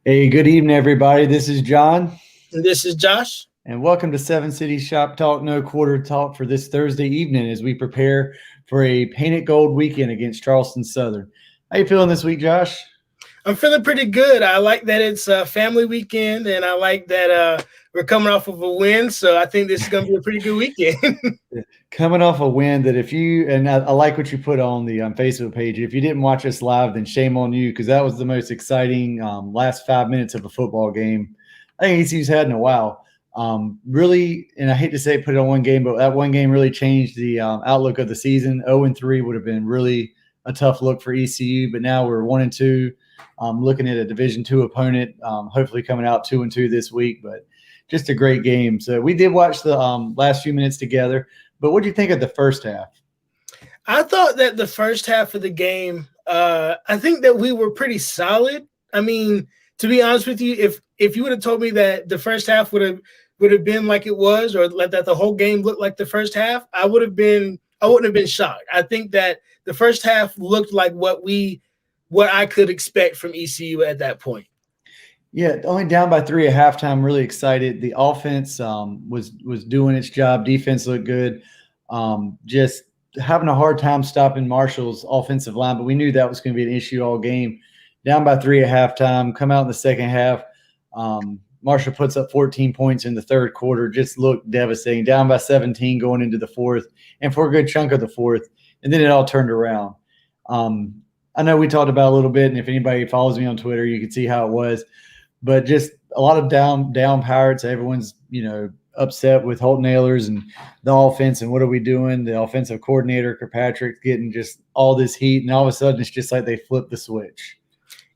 Hey, good evening, everybody. This is John, And this is Josh. and welcome to Seven City Shop Talk, No Quarter Talk for this Thursday evening as we prepare for a painted gold weekend against Charleston Southern. How you feeling this week, Josh? I'm feeling pretty good. I like that it's a family weekend, and I like that we're coming off of a win. So I think this is going to be a pretty good weekend. Coming off a win that if you and I like what you put on the Facebook page. If you didn't watch us live, then shame on you because that was the most exciting last 5 minutes of a football game I think ECU's had in a while. Really, and I hate to say put it on one game, but that one game really changed the outlook of the season. 0-3 would have been really a tough look for ECU, but now we're 1-2, looking at a Division II opponent, hopefully coming out 2-2 this week. But just a great game. So we did watch the last few minutes together. But what do you think of the first half? I thought that the first half of the game, I think that we were pretty solid. I mean, to be honest with you, if you would have told me that the first half would have been like it was, or that the whole game looked like the first half, I wouldn't have been shocked. I think that the first half looked like what I could expect from ECU at that point. Yeah, only down by 3 at halftime. Really excited. The offense was doing its job. Defense looked good. Just having a hard time stopping Marshall's offensive line, but we knew that was going to be an issue all game. Down by 3 at halftime. Come out in the second half. Marshall puts up 14 points in the third quarter. Just looked devastating. Down by 17 going into the fourth, and for a good chunk of the fourth, and then it all turned around. I know we talked about a little bit, and if anybody follows me on Twitter, you can see how it was. But just a lot of down Pirates. Everyone's, upset with Holton Ahlers and the offense and what are we doing? The offensive coordinator, Kirkpatrick, getting just all this heat, and all of a sudden it's just like they flipped the switch.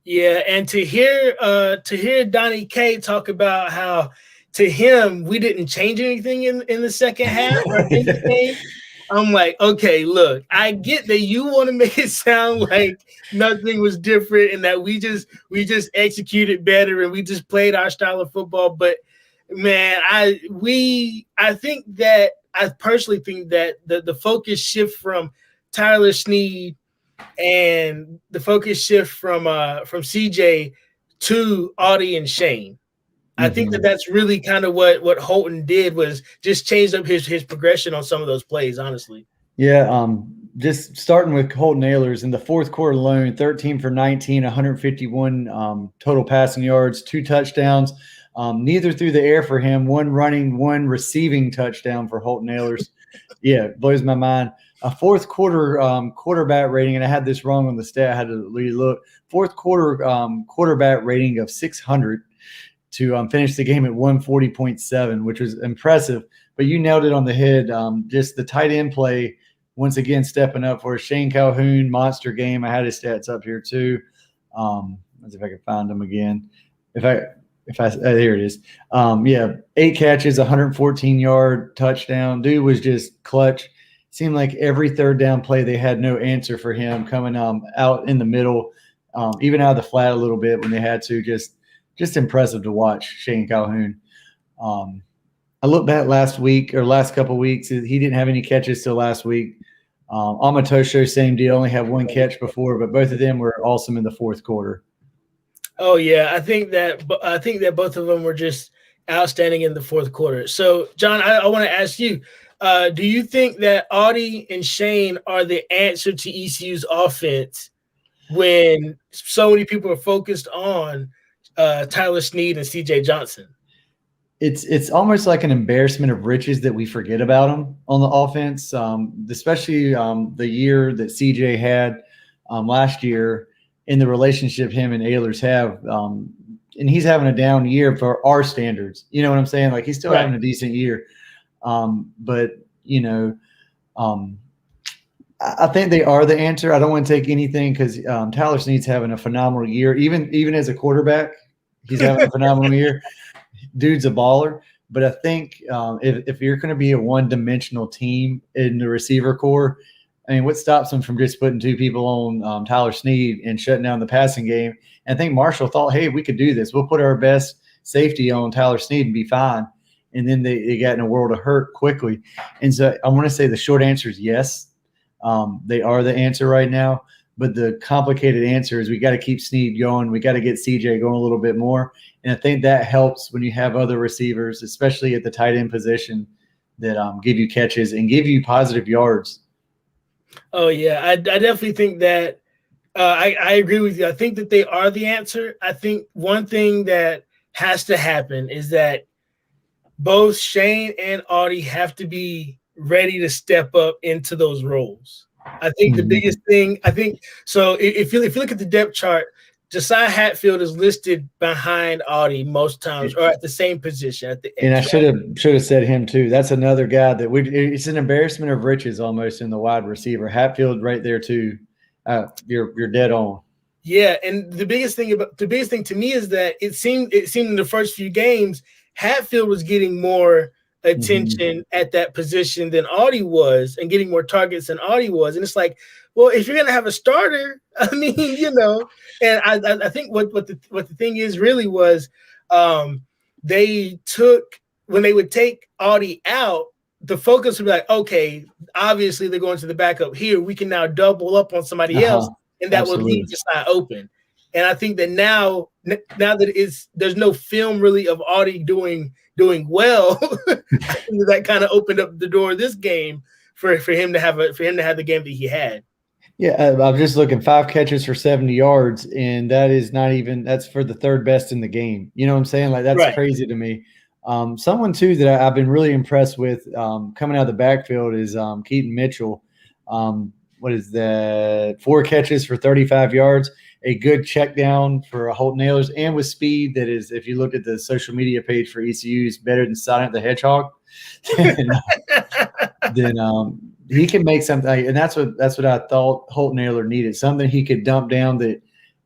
Yeah, and to hear Donnie K talk about how to him we didn't change anything in the second half or in the game. I'm like, okay, look, I get that you want to make it sound like nothing was different and that we just executed better and we just played our style of football. But man, I personally think that the focus shift from Tyler Snead and the focus shift from CJ to Audie and Shane. I think that's really kind of what Holton did, was just changed up his progression on some of those plays, honestly. Yeah, just starting with Holton Ahlers in the fourth quarter alone, 13 for 19, 151 total passing yards, 2 touchdowns, neither through the air for him, 1 running, 1 receiving touchdown for Holton Ahlers. Yeah, it blows my mind. A fourth quarter quarterback rating, and I had this wrong on the stat. I had to relook. Fourth quarter quarterback rating of 600 to finish the game at 140.7, which was impressive. But you nailed it on the head. Just the tight end play, once again, stepping up for Shane Calhoun, monster game. I had his stats up here too. Let's see if I can find them again. Here it is. 8 catches, 114-yard touchdown. Dude was just clutch. Seemed like every third down play they had no answer for him, coming out in the middle, even out of the flat a little bit when they had to. Just impressive to watch Shane Calhoun. I looked back last couple of weeks. He didn't have any catches till last week. Amatosho, same deal, only have 1 catch before, but both of them were awesome in the fourth quarter. Oh yeah, I think that both of them were just outstanding in the fourth quarter. So, John, I want to ask you, do you think that Audie and Shane are the answer to ECU's offense when so many people are focused on Tyler Snead and CJ Johnson? It's almost like an embarrassment of riches that we forget about him on the offense, especially the year that CJ had last year, in the relationship him and Ahlers have. And he's having a down year for our standards. You know what I'm saying? Like, he's still having a decent year. But, I think they are the answer. I don't want to take anything because Tyler Snead's having a phenomenal year. Even as a quarterback, he's having a phenomenal year. Dude's a baller. But I think if you're going to be a one-dimensional team in the receiver core, I mean, what stops them from just putting 2 people on Tyler Snead and shutting down the passing game? And I think Marshall thought, hey, we could do this. We'll put our best safety on Tyler Snead and be fine. And then they got in a world of hurt quickly. And so I want to say the short answer is yes. They are the answer right now. But the complicated answer is we got to keep Snead going. We got to get CJ going a little bit more. And I think that helps when you have other receivers, especially at the tight end position, that give you catches and give you positive yards. Oh, yeah. I definitely think that I agree with you. I think that they are the answer. I think one thing that has to happen is that both Shane and Audie have to be ready to step up into those roles. I think the biggest thing, so if you look at the depth chart, Josiah Hatfield is listed behind Audie most times, or at the same position at the edge. And I should have said him too. That's another guy that it's an embarrassment of riches almost in the wide receiver. Hatfield right there too. You're dead on. Yeah, and the biggest thing to me is that it seemed in the first few games Hatfield was getting more attention at that position than Audie was, and getting more targets than Audie was. And it's like, well, if you're gonna have a starter, I mean, and I think what the thing is really was they took, when they would take Audie out, the focus would be like, okay, obviously they're going to the backup here. We can now double up on somebody else, and that would leave Josiah open. And I think that now that there's no film really of Audie doing well, I think that kind of opened up the door this game for him to have the game that he had. Yeah, I'm just looking, 5 catches for 70 yards, and that's for the third best in the game. You know what I'm saying? Like, that's crazy to me. Someone too that I've been really impressed with coming out of the backfield is Keaton Mitchell. What is that? 4 catches for 35 yards, a good check down for Holton Ahlers, and with speed that is, if you look at the social media page for ECU, is better than Sonic the Hedgehog. then he can make something, and that's what I thought Holton Ahlers needed, something he could dump down that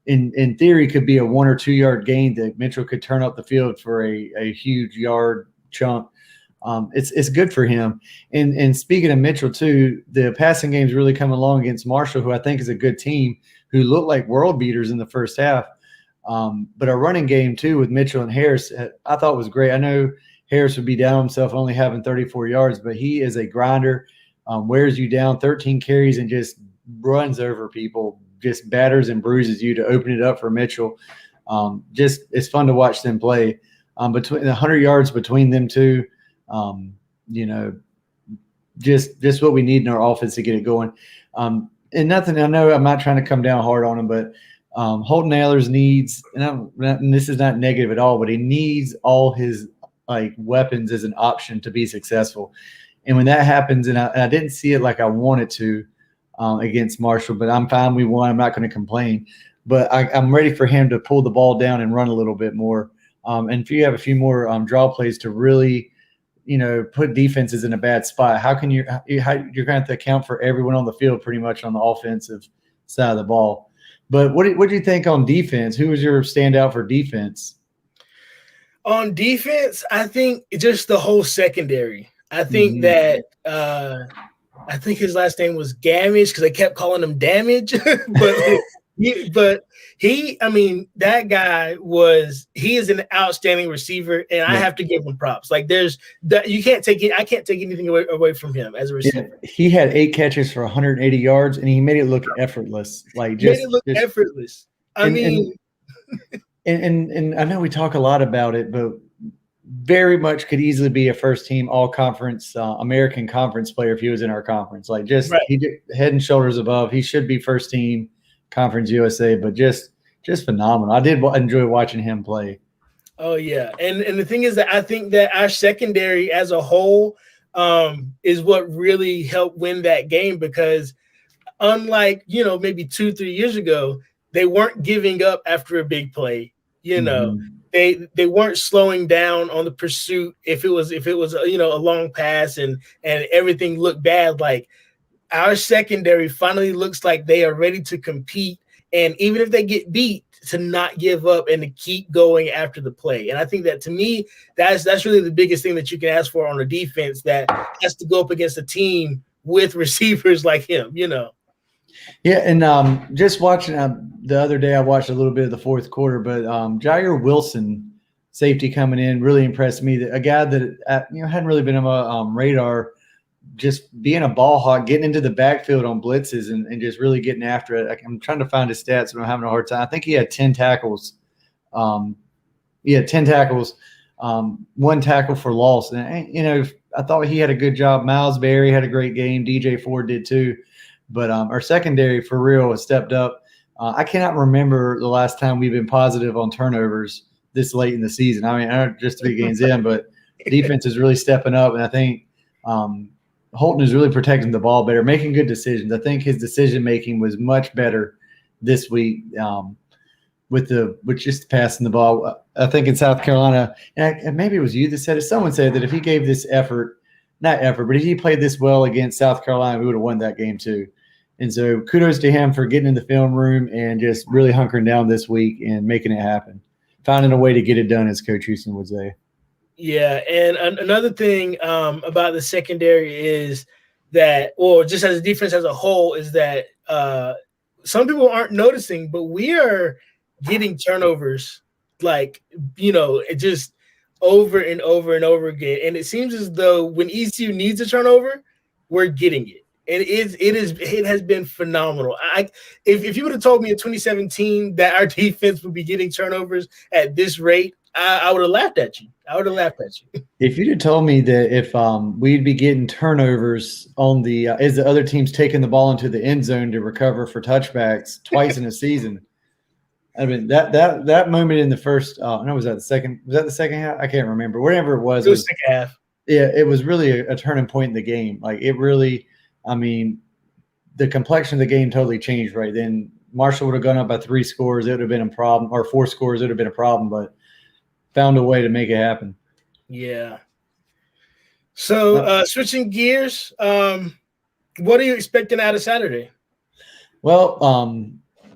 in theory could be a 1 or 2 yard gain that Mitchell could turn up the field for a huge yard chunk. It's good for him. And speaking of Mitchell too, the passing game's really coming along against Marshall, who I think is a good team, who looked like world beaters in the first half. But our running game too with Mitchell and Harris, I thought was great. I know Harris would be down on himself only having 34 yards, but he is a grinder, wears you down, 13 carries, and just runs over people, just batters and bruises you to open it up for Mitchell. Just it's fun to watch them play. Between the 100 yards between them two, just what we need in our offense to get it going. And nothing, I know I'm not trying to come down hard on him, but Holton Ahlers needs, and this is not negative at all, but he needs all his weapons as an option to be successful. And when that happens, and I didn't see it like I wanted to against Marshall, but I'm fine. We won. I'm not going to complain. But I'm ready for him to pull the ball down and run a little bit more. And if you have a few more draw plays to really, put defenses in a bad spot, how can you're going to have to account for everyone on the field pretty much on the offensive side of the ball. But what do you think on defense? Who was your standout for defense? On defense, I think just the whole secondary. I think that I think his last name was Gamage because they kept calling him Damage. but that guy he is an outstanding receiver, and I have to give him props. Like I can't take anything away from him as a receiver. Yeah, he had 8 catches for 180 yards, and he made it look effortless. Effortless. And I know we talk a lot about it, but very much could easily be a first team all conference American Conference player if he was in our conference. He did head and shoulders above. He should be first team Conference USA, but just phenomenal. I did enjoy watching him play. Oh yeah, and the thing is that I think that our secondary as a whole is what really helped win that game, because unlike maybe 2-3 years ago, they weren't giving up after a big play. They weren't slowing down on the pursuit if it was a long pass and everything looked bad. Like, our secondary finally looks like they are ready to compete, and even if they get beat, to not give up and to keep going after the play. And I think that, to me, that's really the biggest thing that you can ask for on a defense that has to go up against a team with receivers like him. Yeah, and just watching the other day, I watched a little bit of the fourth quarter, but Jair Wilson, safety coming in, really impressed me. A guy that hadn't really been on my radar, just being a ball hawk, getting into the backfield on blitzes and just really getting after it. I'm trying to find his stats, but I'm having a hard time. I think he had 10 tackles. 10 tackles, 1 tackle for loss. And, I thought he had a good job. Miles Berry had a great game. DJ Ford did too. But our secondary for real has stepped up. I cannot remember the last time we've been positive on turnovers this late in the season. I mean, just 3 games in, but defense is really stepping up. And I think Holton is really protecting the ball better, making good decisions. I think his decision-making was much better this week with just passing the ball. I think in South Carolina, and maybe it was you that said it, someone said that if he gave this but if he played this well against South Carolina, we would have won that game too. And so kudos to him for getting in the film room and just really hunkering down this week and making it happen, finding a way to get it done, as Coach Houston would say. Yeah, and another thing about the secondary is that, or just as a defense as a whole, is that some people aren't noticing, but we are getting turnovers just over and over and over again. And it seems as though when ECU needs a turnover, we're getting it. And it has been phenomenal. If you would have told me in 2017 that our defense would be getting turnovers at this rate, I would have laughed at you. If you'd have told me that if we'd be getting turnovers on the as the other team's taking the ball into the end zone to recover for touchbacks twice in a season, I mean that moment in the first was that the second half? I can't remember. Whatever it was second half. Yeah, it was really a turning point in the game. Like it really, I mean, the complexion of the game totally changed right then. Marshall would have gone up by 3 scores, it would have been a problem, or 4 scores, it would have been a problem, but found a way to make it happen. Yeah. So switching gears, what are you expecting out of Saturday? Well,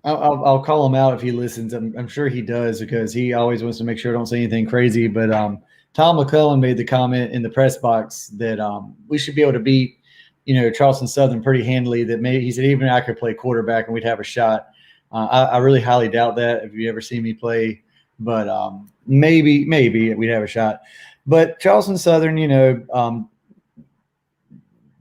I'll call him out if he listens. I'm sure he does, because he always wants to make sure I don't say anything crazy. But Tom McClellan made the comment in the press box that we should be able to beat, Charleston Southern pretty handily. That maybe he said even I could play quarterback and we'd have a shot. I really highly doubt that if you ever see me play, but maybe we'd have a shot. But Charleston Southern,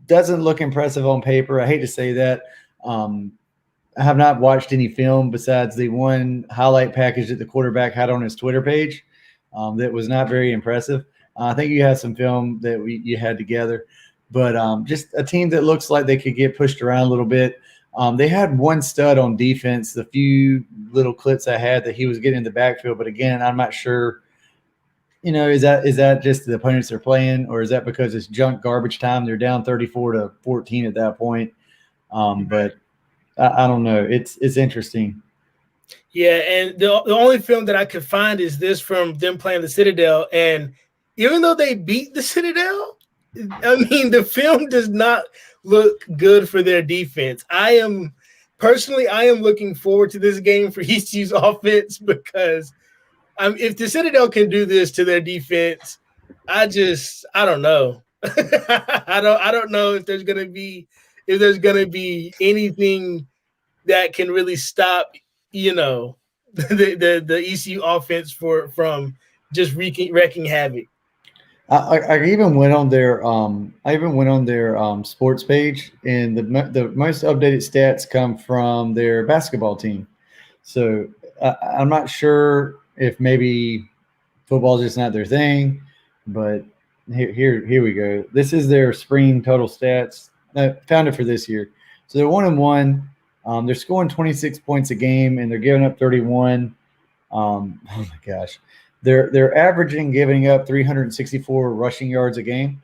doesn't look impressive on paper. I hate to say that. I have not watched any film besides the one highlight package that the quarterback had on his Twitter page. That was not very impressive. I think you had some film that you had together, but just a team that looks like they could get pushed around a little bit. They had one stud on defense. The few little clips I had that he was getting in the backfield, but again, I'm not sure. Is that just the opponents they're playing, or is that because it's junk garbage time? They're down 34-14 at that point. But I don't know. It's interesting. Yeah, and the only film that I could find is this from them playing the Citadel. And even though they beat the Citadel, I mean, the film does not look good for their defense. I am looking forward to this game for ECU's offense, because if the Citadel can do this to their defense, I don't know. I don't know if there's gonna be anything that can really stop, the ECU offense from just wreaking havoc. I even went on their sports page, and the most updated stats come from their basketball team. So I'm not sure if maybe football's just not their thing, but here we go. This is their spring total stats. I found it for this year. So they're 1-1. They're scoring 26 points a game, and they're giving up 31. Oh my gosh. They're averaging giving up 364 rushing yards a game.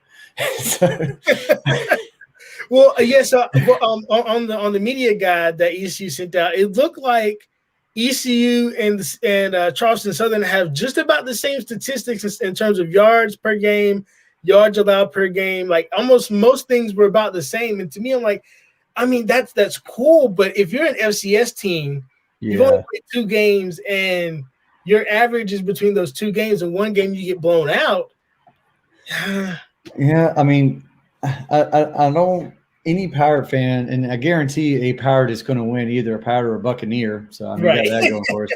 Well, yes. On the media guide that ECU sent out, it looked like ECU and Charleston Southern have just about the same statistics in terms of yards per game, yards allowed per game. Like almost most things were about the same. And to me, I'm like, I mean, that's cool. But if you're an FCS team, you've only played 2 games, and your average is between those 2 games, and one game you get blown out. Yeah, I mean, I don't. Any Pirate fan, and I guarantee a Pirate is going to win, either a Pirate or a Buccaneer. So I mean, we got that going for us.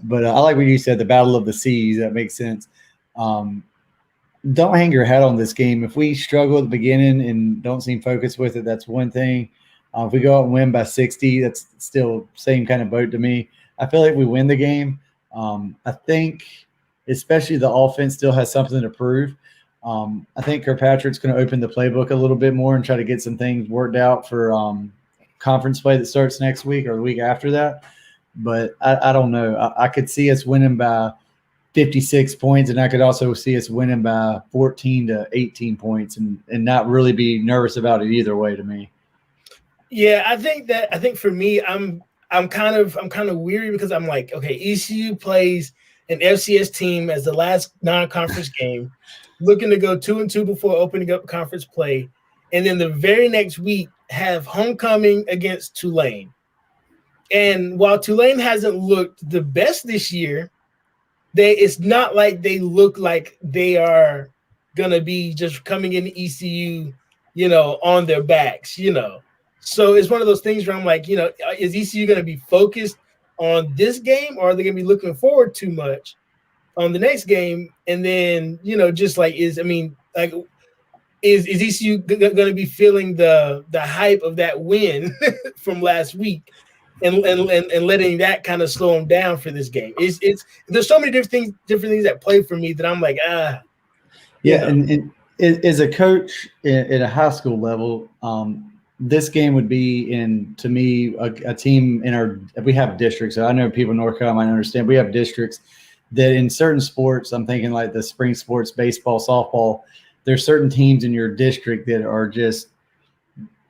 But I like what you said, the Battle of the Seas. That makes sense. don't hang your hat on this game. If we struggle at the beginning and don't seem focused with it, that's one thing. If we go out and win by 60, that's still same kind of boat to me. I feel like we win the game. I think especially the offense still has something to prove. I think Kirkpatrick's going to open the playbook a little bit more and try to get some things worked out for conference play that starts next week or the week after that. But I don't know. I could see us winning by 56 points, and I could also see us winning by 14 to 18 points and not really be nervous about it either way to me. Yeah, I think for me, I'm kind of weary because I'm like, okay, ECU plays an FCS team as the last non-conference game, looking to go 2-2 before opening up conference play, and then the very next week have homecoming against Tulane. And while Tulane hasn't looked the best this year, it's not like they look like they are gonna be just coming into ECU, on their backs, So it's one of those things where I'm like, is ECU gonna be focused on this game, or are they gonna be looking forward too much on the next game? And then, just like is ECU gonna be feeling the hype of that win from last week? And letting that kind of slow them down for this game. There's so many different things that play for me that I'm like, Yeah, and as a coach at a high school level, this game would be to me a team we have districts. So I know people in North Carolina might understand. We have districts that in certain sports, I'm thinking like the spring sports, baseball, softball, there's certain teams in your district that are just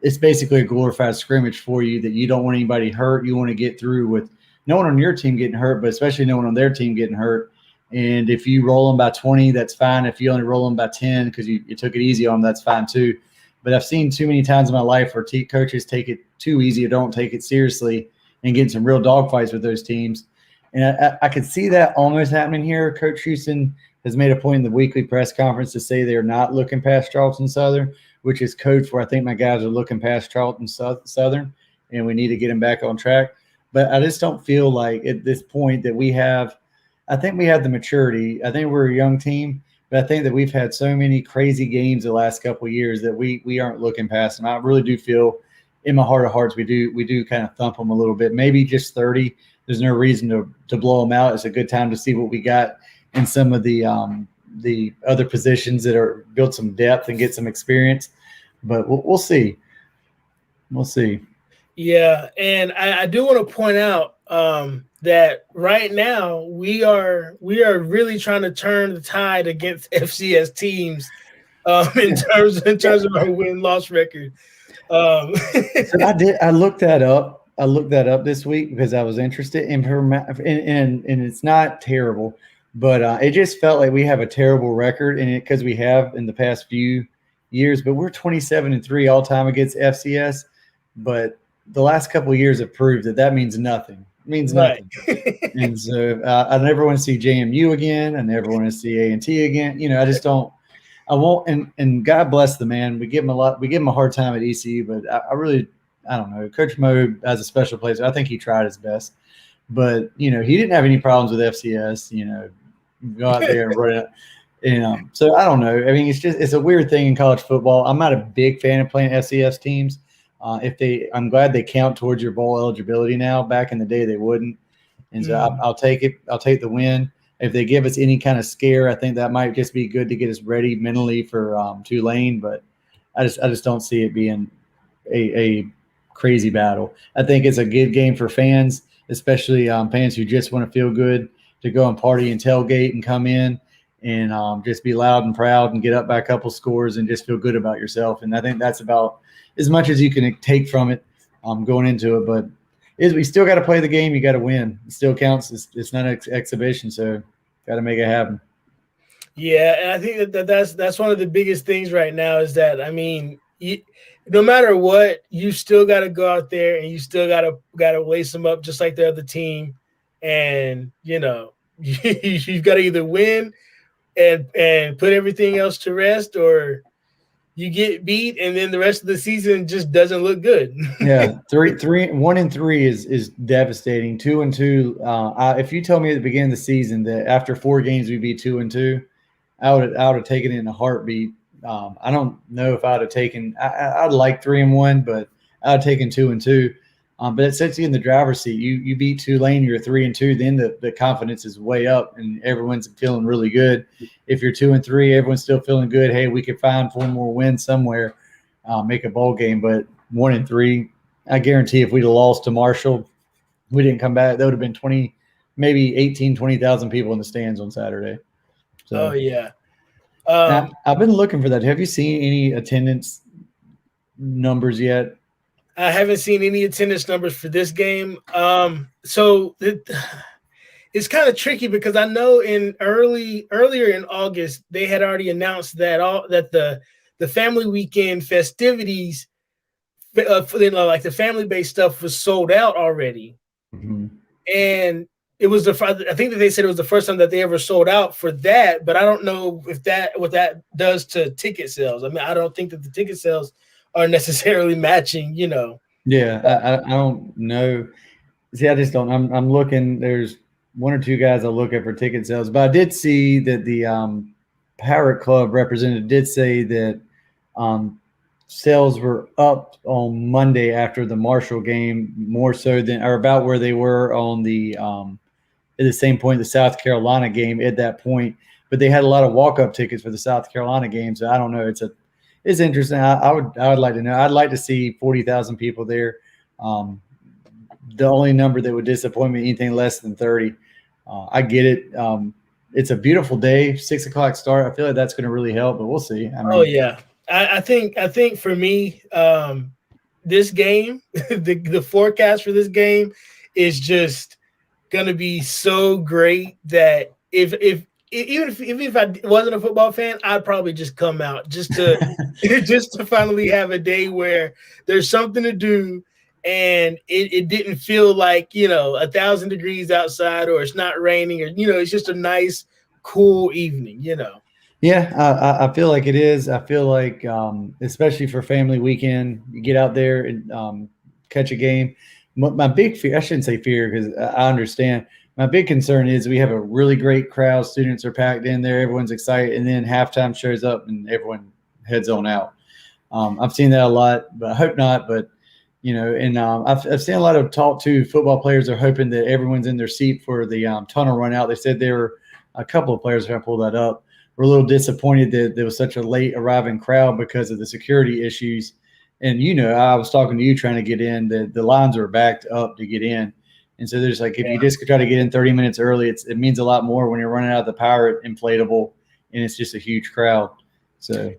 it's basically a glorified scrimmage for you that you don't want anybody hurt. You want to get through with no one on your team getting hurt, but especially no one on their team getting hurt. And if you roll them by 20, that's fine. If you only roll them by 10 because you took it easy on them, that's fine too. But I've seen too many times in my life where coaches take it too easy or don't take it seriously and get in some real dogfights with those teams. And I could see that almost happening here. Coach Houston has made a point in the weekly press conference to say they're not looking past Charleston Southern, which is code for I think my guys are looking past Charleston Southern, and we need to get them back on track. But I just don't feel like at this point that I think we have the maturity. I think we're a young team, but I think that we've had so many crazy games the last couple of years that we aren't looking past them. I really do feel in my heart of hearts we do kind of thump them a little bit, maybe just 30. There's no reason to blow them out. It's a good time to see what we got in some of the other positions that are build some depth and get some experience, but we'll see. We'll see. Yeah. And I do want to point out that right now we are really trying to turn the tide against FCS teams in terms of our win-loss record. So I looked that up. I looked that up this week because I was interested in her, and it's not terrible. But it just felt like we have a terrible record in it because we have in the past few years. But we're 27-3 all time against FCS. But the last couple of years have proved that means nothing. It means nothing. Right. And so I never want to see JMU again. I never want to see A&T again. I just don't. I won't. And God bless the man. We give him a lot. We give him a hard time at ECU, but I don't know. Coach Mo has a special place. I think he tried his best. But, he didn't have any problems with FCS, go out there and run it. So I don't know. I mean, it's a weird thing in college football. I'm not a big fan of playing FCS teams. I'm glad they count towards your bowl eligibility now. Back in the day, they wouldn't. And so I'll take it. I'll take the win. If they give us any kind of scare, I think that might just be good to get us ready mentally for Tulane. But I just don't see it being a crazy battle. I think it's a good game for fans, especially fans who just want to feel good to go and party and tailgate and come in and just be loud and proud and get up by a couple scores and just feel good about yourself. And I think that's about as much as you can take from it going into it. But we still got to play the game. You got to win. It still counts. It's not an exhibition, so got to make it happen. Yeah, and I think that's one of the biggest things right now is that, I mean, no matter what, you still got to go out there and you still got to lace them up just like the other team. And, you've got to either win and put everything else to rest, or you get beat and then the rest of the season just doesn't look good. Yeah, 1-3 is devastating. 2-2. If you tell me at the beginning of the season that after 4 games we'd be 2-2, I would have taken it in a heartbeat. I don't know if I'd have taken. I'd like 3-1, but I'd have taken 2-2. But it sets you in the driver's seat. You beat Tulane, you're 3-2. Then the confidence is way up, and everyone's feeling really good. If you're 2-3, everyone's still feeling good. Hey, we could find 4 more wins somewhere, make a bowl game. But 1-3, I guarantee if we'd have lost to Marshall, we didn't come back, there would have been 20, maybe 18, 20,000 people in the stands on Saturday. So, oh yeah. I've been looking for that. Have you seen any attendance numbers yet? I haven't seen any attendance numbers for this game. So it's kind of tricky because I know earlier in August they had already announced that the family weekend festivities, like the family based stuff, was sold out already, and it was I think that they said it was the first time that they ever sold out for that. But I don't know if what that does to ticket sales. I mean, I don't think that the ticket sales are necessarily matching. Yeah, I don't know. See, I just don't. I'm looking. There's 1 or 2 guys I look at for ticket sales, but I did see that the Pirate Club representative did say that sales were up on Monday after the Marshall game, more so than or about where they were on the at the same point the South Carolina game at that point. But they had a lot of walk-up tickets for the South Carolina game, so I don't know. It's interesting. I would like to know. I'd like to see 40,000 people there. The only number that would disappoint me, anything less than 30. I get it. It's a beautiful day, 6 o'clock start. I feel like that's going to really help, but we'll see. Oh yeah, I think for me, this game, the forecast for this game is just going to be so great that even if I wasn't a football fan, I'd probably just come out just to finally have a day where there's something to do. And it didn't feel like 1,000 degrees outside, or it's not raining, or it's just a nice, cool evening. Yeah, I feel like it is. I feel like, especially for family weekend, you get out there and catch a game. My big fear, I shouldn't say fear because I understand. My big concern is we have a really great crowd. Students are packed in there. Everyone's excited. And then halftime shows up and everyone heads on out. I've seen that a lot, but I hope not. But and I've seen a lot of talk to football players are hoping that everyone's in their seat for the tunnel run out. They said there were a couple of players, if I pull that up, were a little disappointed that there was such a late arriving crowd because of the security issues. And, I was talking to you trying to get in, the lines are backed up to get in. And so there's if you just try to get in 30 minutes early, it means a lot more when you're running out of the Pirate inflatable and it's just a huge crowd. So,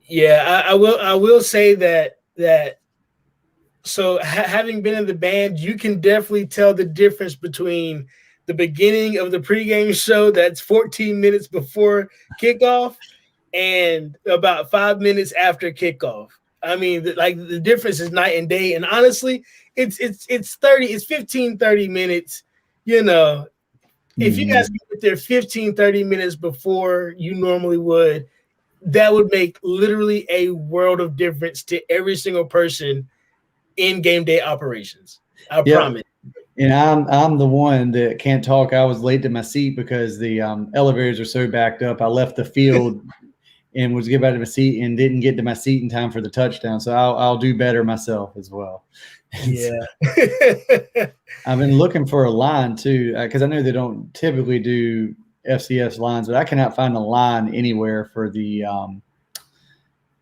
yeah, I will say that so having been in the band, you can definitely tell the difference between the beginning of the pregame show that's 14 minutes before kickoff and about 5 minutes after kickoff. I mean, the difference is night and day. And honestly, it's 15, 30 minutes, if you guys get there 15, 30 minutes before you normally would, that would make literally a world of difference to every single person in game day operations. I promise. And I'm the one that can't talk. I was late to my seat because the elevators are so backed up. I left the field and was getting back to my seat and didn't get to my seat in time for the touchdown. So I'll do better myself as well. Yeah. I've been looking for a line too, because I know they don't typically do FCS lines, but I cannot find a line anywhere for the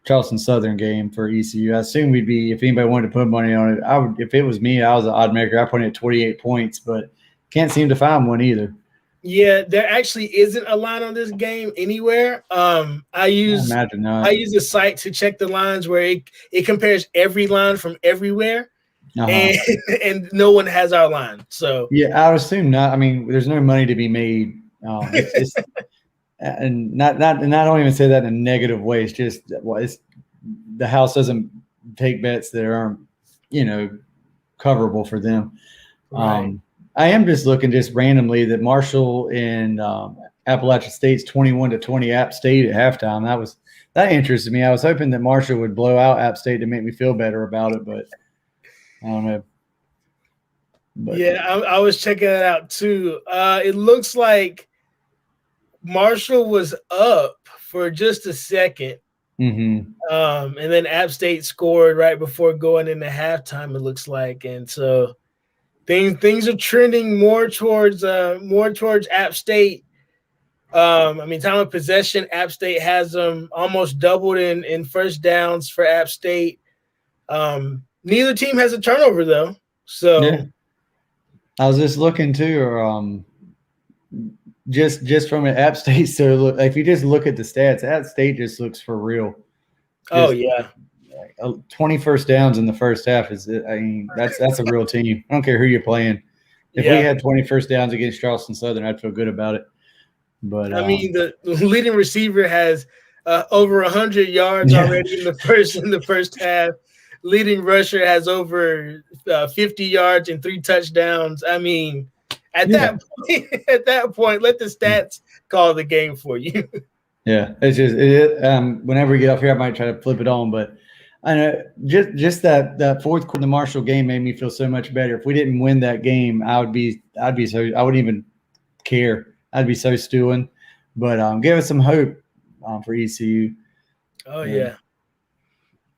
Charleston Southern game for ECU. I assume we'd be, if anybody wanted to put money on it, I would. If it was me, I was an odd maker. I put it at 28 points, but can't seem to find one either. Yeah, there actually isn't a line on this game anywhere. I use a site to check the lines where it compares every line from everywhere, and no one has our line. So yeah, I would assume not. I mean, there's no money to be made. It's and not I don't even say that in a negative way. It's just the house doesn't take bets that aren't coverable for them. Right. I am just looking just randomly that Marshall and Appalachian State's 21-20 App State at halftime. That interested me. I was hoping that Marshall would blow out App State to make me feel better about it, but I don't know. But yeah, I was checking it out too. It looks like Marshall was up for just a second. Mm-hmm. And then App State scored right before going into halftime, it looks like. And so things are trending more towards App State. I mean, time of possession, App State has them almost doubled in first downs for App State. Neither team has a turnover though. So yeah. I was just looking too, or just from an App State. So look, if you just look at the stats, App State just looks for real. Oh yeah, 20 first downs in the first half is. I mean, that's a real team. I don't care who you're playing. If we had 20 first downs against Charleston Southern, I'd feel good about it. But I mean, the leading receiver has over 100 yards already in the first half. Leading rusher has over 50 yards and 3 touchdowns. I mean, at that point, let the stats call the game for you. Yeah, it's just whenever we get up here, I might try to flip it on, but I know just that fourth quarter of the Marshall game made me feel so much better. If we didn't win that game, I wouldn't even care. I'd be so stewing. But give us some hope for ECU. Oh yeah.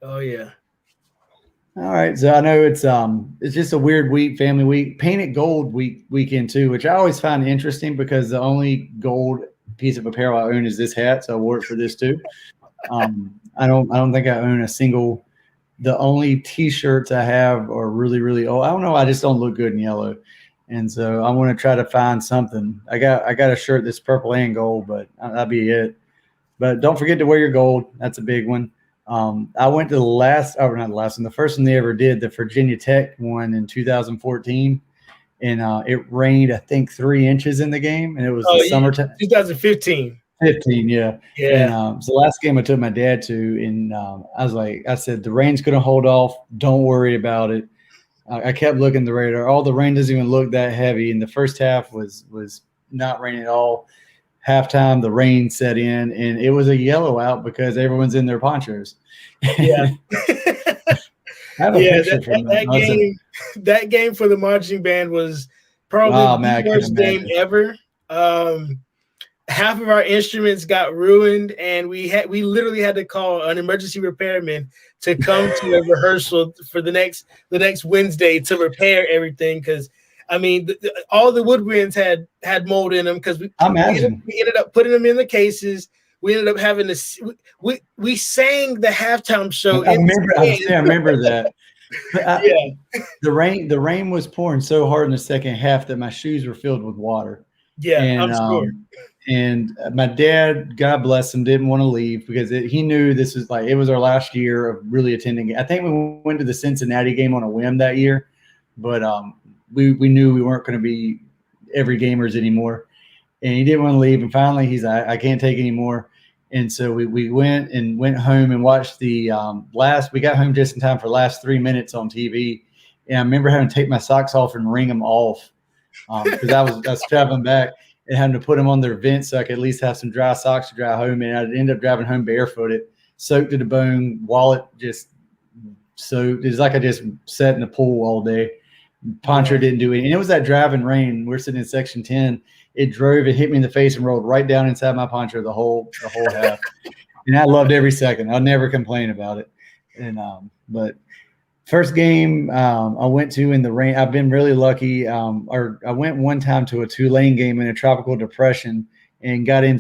Oh yeah. All right, so I know it's just a weird week, family week, painted gold weekend too, which I always find interesting because the only gold piece of apparel I own is this hat, so I wore it for this too. I don't think I own a single. The only T-shirts I have are really, really old. I don't know. I just don't look good in yellow, and so I want to try to find something. I got a shirt that's purple and gold, but that'll be it. But don't forget to wear your gold. That's a big one. I went to the first one they ever did, the Virginia Tech one in 2014, and it rained, I think, 3 inches in the game, and it was the summertime. 2015. 15, yeah. Yeah. And so the last game I took my dad to, and I said, the rain's going to hold off. Don't worry about it. I kept looking at the radar. All the rain doesn't even look that heavy, and the first half was not raining at all. Halftime, the rain set in, and it was a yellow out because everyone's in their ponchos. Yeah. I have a picture from that game for the marching band was probably the worst game ever. Half of our instruments got ruined, and we literally had to call an emergency repairman to come to a rehearsal for the next Wednesday to repair everything because I mean all the woodwinds had mold in them because we ended up putting them in the cases. We ended up having to we sang the halftime show. I remember that. The rain was pouring so hard in the second half that my shoes were filled with water. Yeah, and, I'm sure. And my dad, God bless him, didn't want to leave because he knew this was it was our last year of really attending. I think we went to the Cincinnati game on a whim that year, but we knew we weren't going to be every gamers anymore. And he didn't want to leave. And finally, he's like, I can't take any more. And so we went home and watched the we got home just in time for the last 3 minutes on TV. And I remember having to take my socks off and wring them off because I was traveling back and having to put them on their vents so I could at least have some dry socks to dry home. And I'd end up driving home barefooted, soaked to the bone, wallet just soaked. It was like I just sat in the pool all day. Poncho didn't do it. And it was that driving rain. We're sitting in section 10. It drove, it hit me in the face and rolled right down inside my poncho the whole half. And I loved every second. I'll never complain about it. And but first game I went to in the rain, I've been really lucky. I went one time to a Tulane game in a tropical depression and got in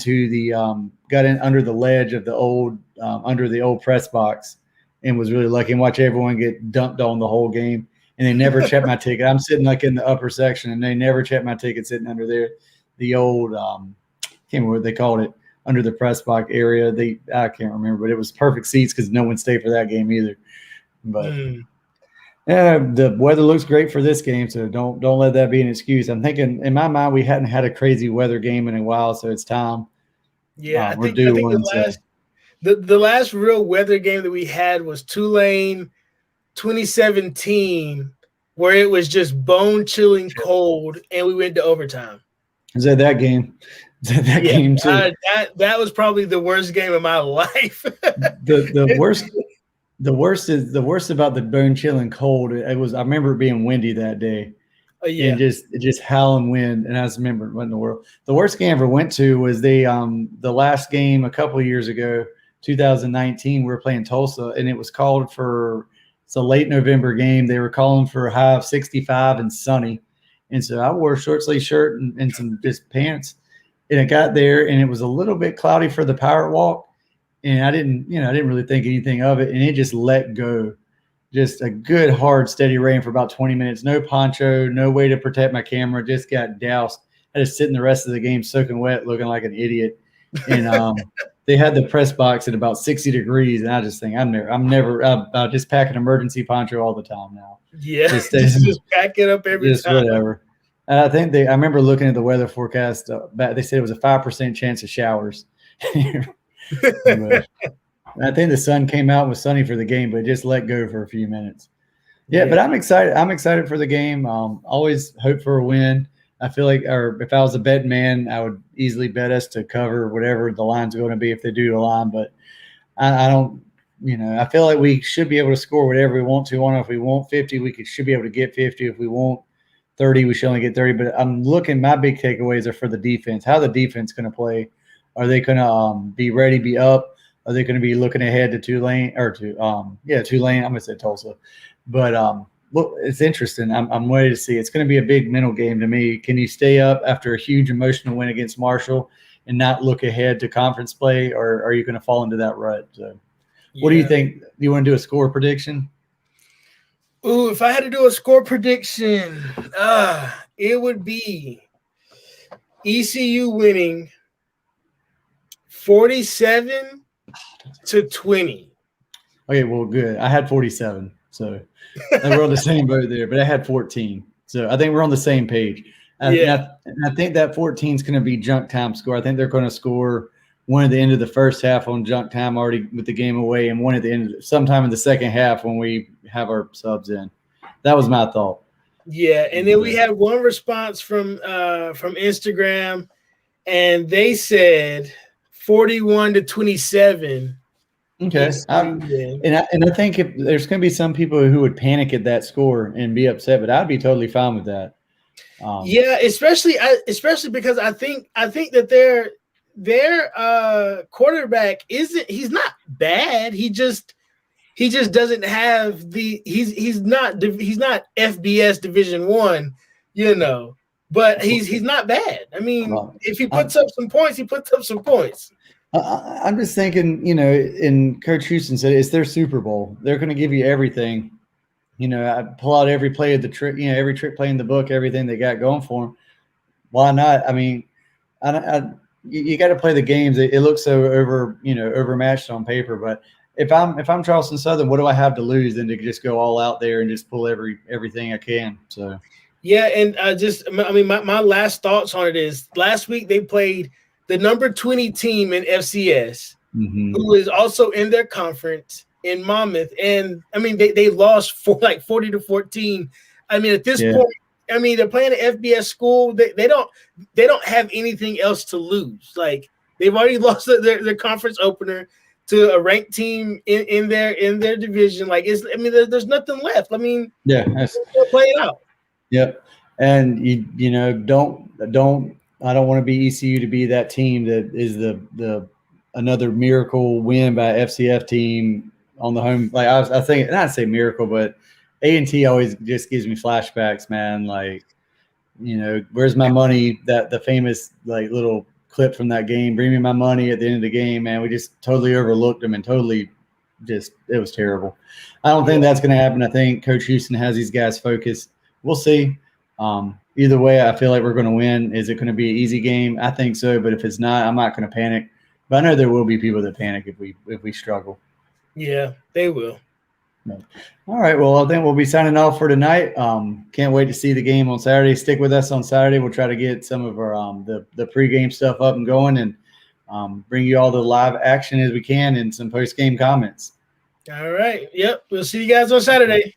under the ledge of the old under the old press box and was really lucky and watch everyone get dumped on the whole game. And they never checked my ticket. I'm sitting in the upper section and they never checked my ticket sitting under there. The old I can't remember what they called it, under the press box area. I can't remember, but it was perfect seats because no one stayed for that game either. But yeah, the weather looks great for this game, so don't let that be an excuse. I'm thinking in my mind we hadn't had a crazy weather game in a while, so it's time. Yeah, I think the last real weather game that we had was Tulane 2017, where it was just bone-chilling cold, and we went to overtime. Is that game? Game too? That was probably the worst game of my life. The worst about the bone chilling cold. I remember it being windy that day. Yeah. and just howling wind. And I just remember what in the world. The worst game I ever went to was the last game a couple of years ago, 2019. We were playing Tulsa, and it was called for it's a late November game. They were calling for a high of 65 and sunny. And so I wore a short sleeve shirt and some just pants. And it got there, and it was a little bit cloudy for the pirate walk. And I didn't really think anything of it. And it just let go. Just a good, hard, steady rain for about 20 minutes. No poncho, no way to protect my camera. Just got doused. I just sitting the rest of the game soaking wet, looking like an idiot. And they had the press box at about 60 degrees. And I just think I'll just pack an emergency poncho all the time now. Yeah, just pack it up every time. Whatever. I think I remember looking at the weather forecast. They said it was a 5% chance of showers. I think the sun came out and was sunny for the game, but it just let go for a few minutes. Yeah, but I'm excited. I'm excited for the game. Always hope for a win. I feel like, or if I was a betting man, I would easily bet us to cover whatever the line's going to be if they do a line. But I don't. I feel like we should be able to score whatever we want to on. If we want 50, should be able to get 50. If we want 30, we should only get 30. But I'm looking. My big takeaways are for the defense. How the defense going to play? Are they going to be ready, be up? Are they going to be looking ahead to Tulane or to Tulane? I'm going to say Tulsa, but look, it's interesting. I'm ready to see. It's going to be a big mental game to me. Can you stay up after a huge emotional win against Marshall and not look ahead to conference play, or are you going to fall into that rut? So, what do you think? Do you want to do a score prediction? Ooh, if I had to do a score prediction, it would be ECU winning 47-20. Okay, well, good. I had 47, so we're on the same boat there. But I had 14, so I think we're on the same page. I think that 14 is going to be junk time score. I think they're going to score one at the end of the first half on junk time already with the game away, and one at the end sometime in the second half when we have our subs in. That was my thought. Yeah, and then we had one response from Instagram, and they said 41-27. Okay, and I think if there's going to be some people who would panic at that score and be upset, but I'd be totally fine with that. Yeah, especially because I think that their quarterback he's not bad. He just doesn't have he's not FBS Division I, but he's not bad. I mean, if he puts up some points, he puts up some points. I'm just thinking, and Coach Houston said it's their Super Bowl. They're going to give you everything. I pull out every play of the trick, every trick play in the book, everything they got going for them. Why not? I mean, you got to play the games. It looks so overmatched on paper, but if I'm Charleston Southern, what do I have to lose than to just go all out there and just pull everything I can? So yeah, and my last thoughts on it is last week they played the number 20 team in FCS, who is also in their conference in Monmouth, and I mean they lost for like 40-14. I mean at this point, I mean they're playing an FBS school. They don't have anything else to lose. Like they've already lost their conference opener to a ranked team in their division. Like there's nothing left. I mean, they're playing out. Yep, and I don't want to be ECU to be that team that is the another miracle win by FCF team on the home. Like I think, not say miracle, but A&T always just gives me flashbacks, man. Like, where's my money? That the famous like little clip from that game. Bring me my money at the end of the game, man. We just totally overlooked them and totally it was terrible. I don't think that's going to happen. I think Coach Houston has these guys focused. We'll see. Either way, I feel like we're going to win. Is it going to be an easy game? I think so, but if it's not, I'm not going to panic. But I know there will be people that panic if we struggle. Yeah, they will. All right. Well, I think we'll be signing off for tonight. Can't wait to see the game on Saturday. Stick with us on Saturday. We'll try to get some of our the pregame stuff up and going, and bring you all the live action as we can and some post-game comments. All right. Yep. We'll see you guys on Saturday.